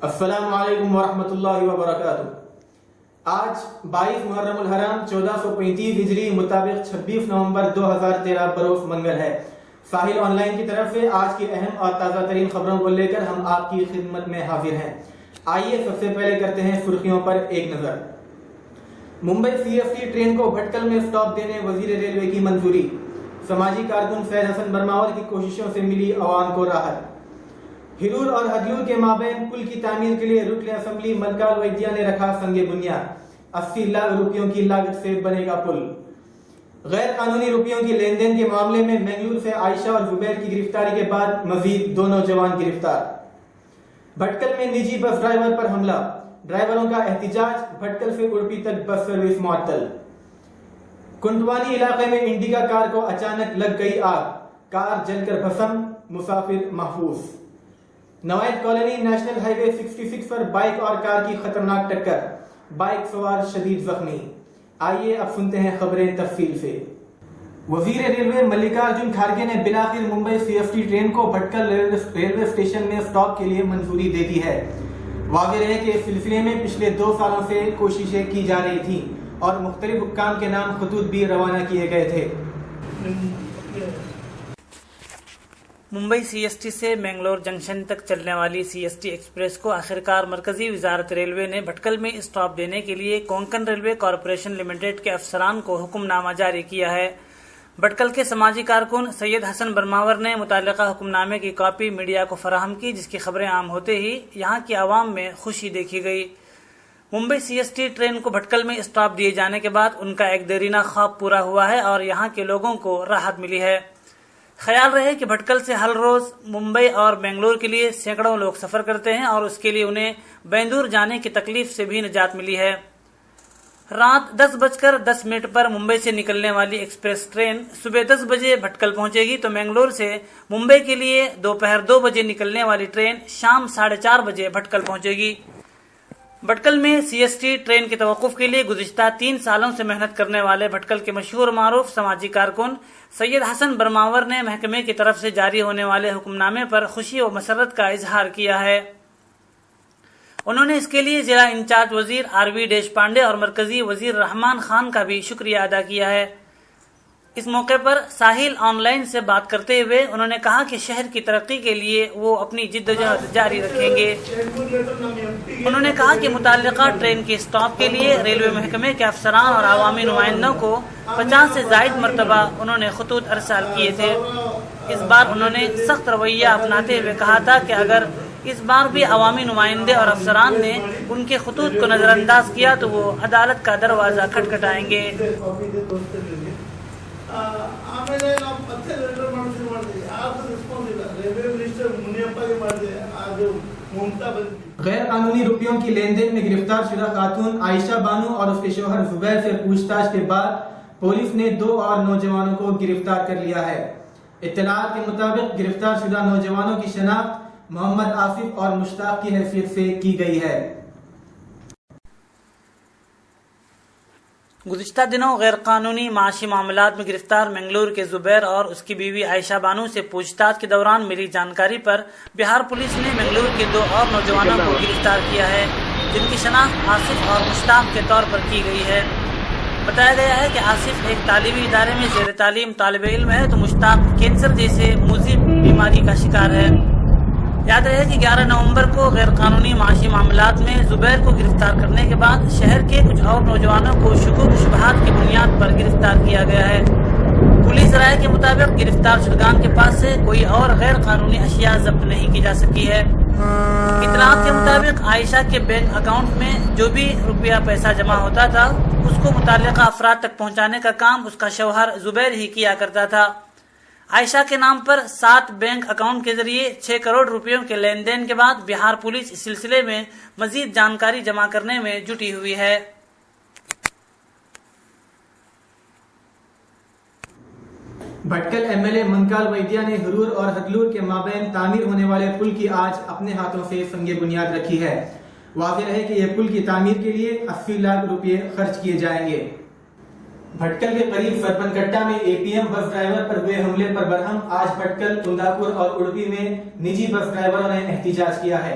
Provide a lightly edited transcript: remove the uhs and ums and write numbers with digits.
السلام علیکم ورحمۃ اللہ وبرکاتہ۔ آج 22 محرم الحرام 1435 ہجری مطابق 26 نومبر 2013 بروز منگل ہے۔ ساحل آن لائن کی طرف سے آج کی اہم اور تازہ ترین خبروں کو لے کر ہم آپ کی خدمت میں حاضر ہیں۔ آئیے سب سے پہلے کرتے ہیں سرخیوں پر ایک نظر۔ ممبئی CST ٹرین کو بھٹکل میں سٹاپ دینے وزیر ریلوے کی منظوری۔ سماجی کارکن سید حسن برماور کی کوششوں سے ملی عوام کو راحت۔ ہرور اور ہدلور کے مابین پل کی تعمیر کے لیے رکن اسمبلی ملکال ویدیا نے رکھا سنگ بنیاد۔ 80 لاکھ روپیوں کی لاگت سے بنے گا پل۔ غیر قانونی روپیوں کی لین دین کے معاملے میں منگلور سے عائشہ اور زبیر کی گرفتاری کے بعد مزید 2 نوجوان گرفتار۔ بھٹکل میں نجی بس ڈرائیور پر حملہ، ڈرائیوروں کا احتجاج، بھٹکل سے اڑپی تک بس سروس معطل۔ کنڈوانی علاقے میں انڈیگا کار کو اچانک لگ گئی آگ، کار جل کر بھسم، مسافر محفوظ۔ نوائد کالونی نیشنل ہائی وے 66 پر بائک اور کار کی خطرناک ٹکر، بائک سوار شدید زخمی۔ آئیے اب سنتے ہیں خبریں تفصیل سے۔ وزیر ریلوے ملکارجن کھارگے نے بالآخر ممبئی CST ٹرین کو بھٹکل ریلوے اسٹیشن میں اسٹاپ کے لیے منظوری دے دی ہے۔ واضح ہے کہ اس سلسلے میں پچھلے 2 سالوں سے کوششیں کی جا رہی تھیں اور مختلف حکام کے نام خطوط بھی روانہ کیے گئے تھے۔ ممبئی CST سے منگلور جنکشن تک چلنے والی CST ایکسپریس کو آخرکار مرکزی وزارت ریلوے نے بھٹکل میں اسٹاپ دینے کے لیے کونکن ریلوے کارپوریشن لمیٹڈ کے افسران کو حکم نامہ جاری کیا ہے۔ بھٹکل کے سماجی کارکن سید حسن برماور نے متعلقہ حکم نامے کی کاپی میڈیا کو فراہم کی، جس کی خبریں عام ہوتے ہی یہاں کی عوام میں خوشی دیکھی گئی۔ ممبئی CST ٹرین کو بھٹکل میں اسٹاپ دیے جانے کے بعد ان کا ایک دیرینہ خواب پورا ہوا ہے اور یہاں کے لوگوں کو راحت ملی ہے۔ خیال رہے کہ بھٹکل سے ہر روز ممبئی اور بنگلور کے لیے سینکڑوں لوگ سفر کرتے ہیں اور اس کے لیے انہیں بیندور جانے کی تکلیف سے بھی نجات ملی ہے۔ رات 10:10 پر ممبئی سے نکلنے والی ایکسپریس ٹرین صبح 10 بجے بھٹکل پہنچے گی تو منگلور سے ممبئی کے لیے دوپہر 2 بجے نکلنے والی ٹرین شام 4:30 بجے بھٹکل پہنچے گی۔ بھٹکل میں CST ٹرین کے توقف کے لیے گزشتہ 3 سالوں سے محنت کرنے والے بھٹکل کے مشہور معروف سماجی کارکن سید حسن برماور نے محکمے کی طرف سے جاری ہونے والے حکم نامے پر خوشی و مسرت کا اظہار کیا ہے۔ انہوں نے اس کے لیے ضلع انچارج وزیر RV دیشپانڈے اور مرکزی وزیر رحمان خان کا بھی شکریہ ادا کیا ہے۔ اس موقع پر ساحل آن لائن سے بات کرتے ہوئے انہوں نے کہا کہ شہر کی ترقی کے لیے وہ اپنی جدوجہد جاری رکھیں گے۔ انہوں نے کہا کہ متعلقہ ٹرین کے اسٹاپ کے لیے ریلوے محکمے کے افسران اور عوامی نمائندوں کو 50 سے زائد مرتبہ انہوں نے خطوط ارسال کیے تھے۔ اس بار انہوں نے سخت رویہ اپناتے ہوئے کہا تھا کہ اگر اس بار بھی عوامی نمائندے اور افسران نے ان کے خطوط کو نظر انداز کیا تو وہ عدالت کا دروازہ کھٹکھٹائیں گے۔ غیر قانونی روپیوں کی لین دین میں گرفتار شدہ خاتون عائشہ بانو اور اس کے شوہر زبیر سے پوچھ تاچھ کے بعد پولیس نے 2 اور نوجوانوں کو گرفتار کر لیا ہے۔ اطلاعات کے مطابق گرفتار شدہ نوجوانوں کی شناخت محمد آصف اور مشتاق کی حیثیت سے کی گئی ہے۔ گزشتہ دنوں غیر قانونی معاشی معاملات میں گرفتار منگلور کے زبیر اور اس کی بیوی عائشہ بانو سے پوچھ تاچھ کے دوران ملی جانکاری پر بہار پولیس نے منگلور کے 2 اور نوجوانوں کو گرفتار کیا ہے، جن کی شناخت آصف اور مشتاق کے طور پر کی گئی ہے۔ بتایا گیا ہے کہ آصف ایک تعلیمی ادارے میں زیر تعلیم طالب علم ہے تو مشتاق کینسر جیسے مزمن بیماری کا شکار ہے۔ یاد رہے کہ 11 نومبر کو غیر قانونی معاشی معاملات میں زبیر کو گرفتار کرنے کے بعد شہر کے کچھ اور نوجوانوں کو شکوک و شبہات کی بنیاد پر گرفتار کیا گیا ہے۔ پولیس رائے کے مطابق گرفتار شدگان کے پاس سے کوئی اور غیر قانونی اشیاء ضبط نہیں کی جا سکی ہے۔ اطلاعات کے مطابق عائشہ کے بینک اکاؤنٹ میں جو بھی روپیہ پیسہ جمع ہوتا تھا اس کو متعلقہ افراد تک پہنچانے کا کام اس کا شوہر زبیر ہی کیا کرتا تھا۔ عائشہ کے نام پر 7 بینک اکاؤنٹ کے ذریعے 6 کروڑ روپیوں کے لین دین کے بعد بہار پولیس اس سلسلے میں مزید جانکاری جمع کرنے میں جٹی ہوئی ہے۔ بھٹکل MLA منکال ویدیا نے ہرور اور ہدلور کے مابین تعمیر ہونے والے پل کی آج اپنے ہاتھوں سے سنگ بنیاد رکھی ہے۔ واضح ہے کہ یہ پل کی تعمیر کے لیے 80 لاکھ روپے خرچ کیے جائیں گے۔ بھٹکل کے قریب سرپن کٹا میں APM بس ڈرائیور پر ہوئے حملے پر برہم آج بھٹکل، کنداپور اور اڑپی میں نجی بس ڈرائیوروں نے احتجاج کیا ہے۔